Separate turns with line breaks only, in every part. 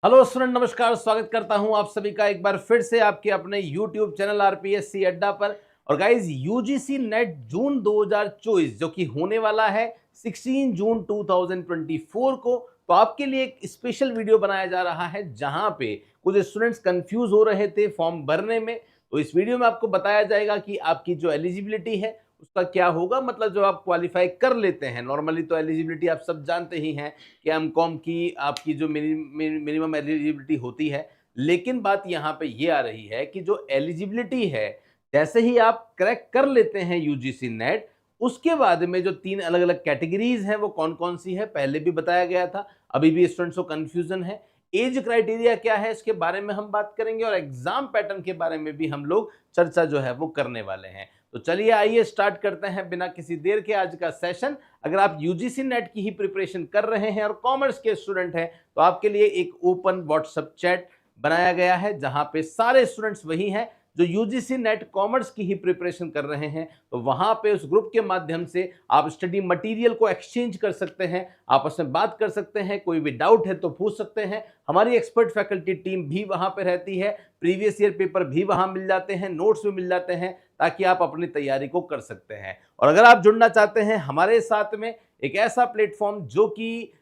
Hello student, नमस्कार। स्वागत करता हूं आप सभी का एक बार फिर से आपके अपने YouTube चैनल आरपीएससी अड्डा पर। और गाइज, यूजीसी नेट जून 2024 जो कि होने वाला है 16 जून 2024 को, तो आपके लिए एक स्पेशल वीडियो बनाया जा रहा है जहां पे कुछ स्टूडेंट्स कंफ्यूज हो रहे थे फॉर्म भरने में। तो इस वीडियो में आपको बताया जाएगा कि आपकी जो एलिजिबिलिटी है उसका क्या होगा। मतलब जब आप क्वालिफाई कर लेते हैं, नॉर्मली तो एलिजिबिलिटी आप सब जानते ही हैं कि एमकॉम की आपकी जो मिनिमम एलिजिबिलिटी होती है। लेकिन बात यहाँ पे ये आ रही है कि जो एलिजिबिलिटी है, जैसे ही आप क्रैक कर लेते हैं यूजीसी नेट, उसके बाद में जो 3 अलग अलग कैटेगरीज हैं वो कौन कौन सी है पहले भी बताया गया था। अभी भी स्टूडेंट्स को कंफ्यूजन है। एज क्राइटेरिया क्या है इसके बारे में हम बात करेंगे और एग्जाम पैटर्न के बारे में भी हम लोग चर्चा जो है वो करने वाले हैं। तो चलिए आइए स्टार्ट करते हैं बिना किसी देर के आज का सेशन। अगर आप यूजीसी नेट की ही प्रिपरेशन कर रहे हैं और कॉमर्स के स्टूडेंट हैं तो आपके लिए एक ओपन व्हाट्सएप चैट बनाया गया है जहां पे सारे स्टूडेंट्स वही हैं जो यूजीसी नेट कॉमर्स की ही प्रिपरेशन कर रहे हैं। तो वहां पे उस ग्रुप के माध्यम से आप स्टडी मटेरियल को एक्सचेंज कर सकते हैं, आपस में बात कर सकते हैं, कोई भी डाउट है तो पूछ सकते हैं। हमारी एक्सपर्ट फैकल्टी टीम भी वहां पे रहती है, प्रीवियस ईयर पेपर भी वहां मिल जाते हैं, नोट्स भी मिल जाते हैं, ताकि आप अपनी तैयारी को कर सकते हैं। और अगर आप जुड़ना चाहते हैं हमारे साथ में, एक ऐसा प्लेटफॉर्म जो कि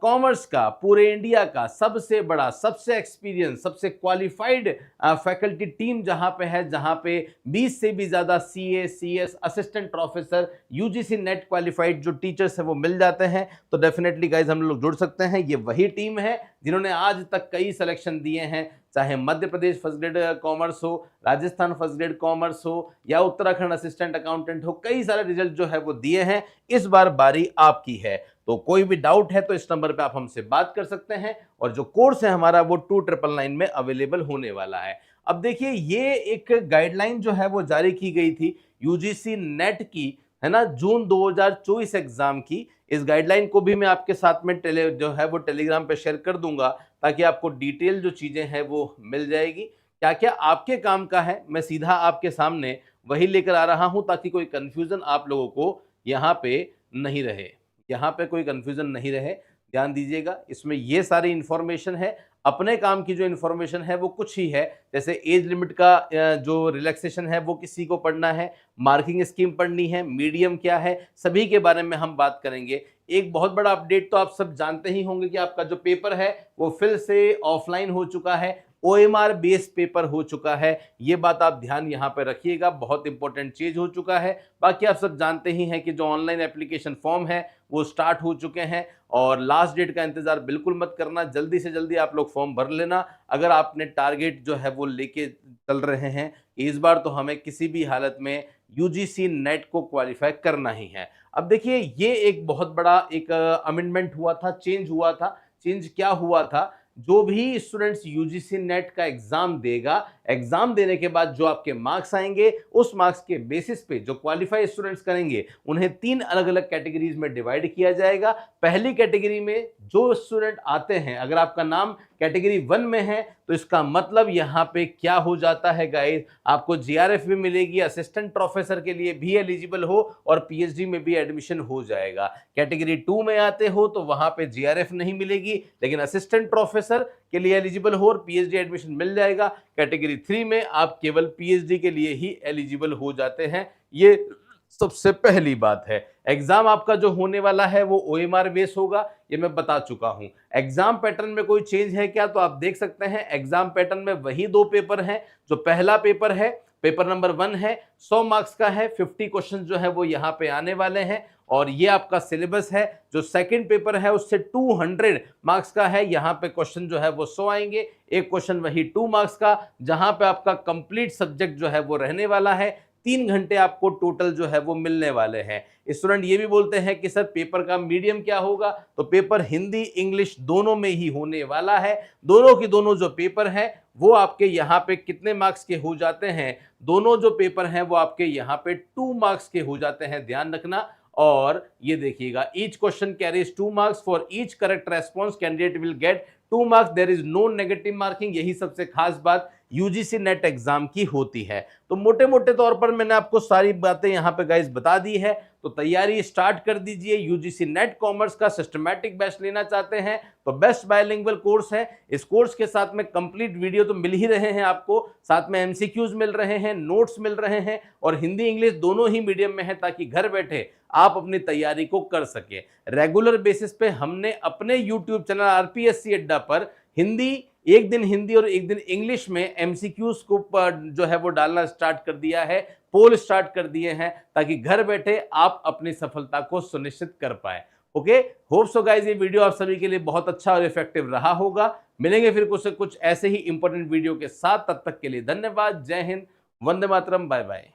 कॉमर्स का पूरे इंडिया का सबसे बड़ा, सबसे एक्सपीरियंस, सबसे क्वालिफाइड फैकल्टी टीम जहां पे है, जहां पे 20 से भी ज्यादा CA, CS, assistant professor, UGC net qualified जो टीचर्स हैं वो मिल जाते हैं। तो डेफिनेटली गाइज हम लोग जुड़ सकते हैं। ये वही टीम है जिन्होंने आज तक कई सिलेक्शन दिए हैं, चाहे Madhya Pradesh first grade commerce हो, राजस्थान फर्स्ट ग्रेड कॉमर्स हो, या उत्तराखंड असिस्टेंट अकाउंटेंट हो, कई सारे रिजल्ट जो है वो दिए हैं। इस बार बारी आपकी है। तो कोई भी डाउट है तो इस नंबर पे आप हमसे बात कर सकते हैं और जो कोर्स है हमारा वो 2999 में अवेलेबल होने वाला है। अब देखिए, ये एक गाइडलाइन जो है वो जारी की गई थी यूजीसी नेट की, है ना, जून 2024 एग्जाम की। इस गाइडलाइन को भी मैं आपके साथ में जो है वो टेलीग्राम पे शेयर कर दूंगा, ताकि आपको डिटेल जो चीजें हैं वो मिल जाएगी। क्या क्या आपके काम का है मैं सीधा आपके सामने वही लेकर आ रहा हूं, ताकि कोई कंफ्यूजन आप लोगों को यहाँ पे नहीं रहे, यहाँ पे कोई कंफ्यूजन नहीं रहे। ध्यान दीजिएगा, इसमें ये सारी इंफॉर्मेशन है। अपने काम की जो इंफॉर्मेशन है वो कुछ ही है, जैसे एज लिमिट का जो रिलैक्सेशन है वो किसी को पढ़ना है, मार्किंग स्कीम पढ़नी है, मीडियम क्या है, सभी के बारे में हम बात करेंगे। एक बहुत बड़ा अपडेट तो आप सब जानते ही होंगे कि आपका जो पेपर है वो फिर से ऑफलाइन हो चुका है, ओएमआर बेस पेपर हो चुका है। ये बात आप ध्यान यहाँ पे रखिएगा, बहुत इंपॉर्टेंट चीज हो चुका है। बाकी आप सब जानते ही हैं कि जो ऑनलाइन एप्लीकेशन फॉर्म है वो स्टार्ट हो चुके हैं और लास्ट डेट का इंतजार बिल्कुल मत करना, जल्दी से जल्दी आप लोग फॉर्म भर लेना। अगर आपने टारगेट जो है वो लेके चल रहे हैं कि इस बार तो हमें किसी भी हालत में यूजीसी नेट को क्वालिफाई करना ही है। अब देखिए, ये एक बहुत बड़ा एक अमेंडमेंट हुआ था, चेंज हुआ था। चेंज क्या हुआ था, जो भी स्टूडेंट्स यूजीसी नेट का एग्जाम देगा, एग्जाम देने के बाद जो आपके मार्क्स आएंगे, उस मार्क्स के बेसिस पे जो क्वालिफाई स्टूडेंट्स करेंगे उन्हें 3 अलग अलग कैटेगरीज में डिवाइड किया जाएगा। पहली कैटेगरी में जो स्टूडेंट आते हैं, अगर आपका नाम कैटेगरी 1 में है तो इसका मतलब यहाँ पे क्या हो जाता है गाइस, आपको जीआरएफ भी मिलेगी, असिस्टेंट प्रोफेसर के लिए भी एलिजिबल हो और पीएचडी में भी एडमिशन हो जाएगा। कैटेगरी 2 में आते हो तो वहां पे जीआरएफ नहीं मिलेगी, लेकिन असिस्टेंट प्रोफेसर के लिए एलिजिबल हो और पीएचडी एडमिशन मिल जाएगा। कैटेगरी 3 में आप केवल पीएचडी के लिए ही एलिजिबल हो जाते हैं। ये सबसे पहली बात है। एग्जाम आपका जो होने वाला है वो ओएमआर बेस होगा, ये मैं बता चुका हूं। एग्जाम पैटर्न में कोई चेंज है क्या, तो आप देख सकते हैं एग्जाम पैटर्न में वही 2 पेपर हैं। जो पहला पेपर है, पेपर नंबर 1 है, 100 मार्क्स का है, 50 क्वेश्चन जो है वो यहाँ पे आने वाले हैं और ये आपका सिलेबस है। जो सेकंड पेपर है उससे 200 मार्क्स का है, यहाँ पे क्वेश्चन जो है वो 100 आएंगे। एक क्वेश्चन वही 2 मार्क्स का, जहां पे आपका कंप्लीट सब्जेक्ट जो है वो रहने वाला है। 3 घंटे आपको टोटल जो है वो मिलने वाले हैं। स्टूडेंट ये भी बोलते हैं कि सर पेपर का मीडियम क्या होगा, तो पेपर हिंदी इंग्लिश दोनों में ही होने वाला है। दोनों की दोनों जो पेपर है वो आपके यहाँ पे कितने मार्क्स के हो जाते हैं, दोनों जो पेपर हैं वो आपके यहाँ पे 2 मार्क्स के हो जाते हैं, ध्यान रखना। और ये देखिएगा, each question carries 2 marks, for each correct response candidate will get 2 marks, there is no negative marking. यही सबसे खास बात यूजीसी नेट एग्जाम की होती है। तो मोटे मोटे तौर पर मैंने आपको सारी बातें यहाँ पे गाइस बता दी है। तो तैयारी स्टार्ट कर दीजिए। यूजीसी नेट कॉमर्स का सिस्टमैटिक बैच लेना चाहते हैं तो बेस्ट बायलिंगुअल कोर्स है। इस कोर्स के साथ में कंप्लीट वीडियो तो मिल ही रहे हैं आपको, साथ में एमसीक्यूज मिल रहे हैं, नोट्स मिल रहे हैं और हिंदी इंग्लिश दोनों ही मीडियम में है, ताकि घर बैठे आप अपनी तैयारी को कर सके। रेगुलर बेसिस पे हमने अपने यूट्यूब चैनल आरपीएससी अड्डा पर हिंदी, एक दिन हिंदी और एक दिन इंग्लिश में एमसीक्यूज को जो है वो डालना स्टार्ट कर दिया है, पोल स्टार्ट कर दिए हैं, ताकि घर बैठे आप अपनी सफलता को सुनिश्चित कर पाए। ओके, होप सो गाइस ये वीडियो आप सभी के लिए बहुत अच्छा और इफेक्टिव रहा होगा। मिलेंगे फिर कुछ ऐसे ही इंपॉर्टेंट वीडियो के साथ, तब तक के लिए धन्यवाद। जय हिंद, वंदे मातरम, बाय बाय।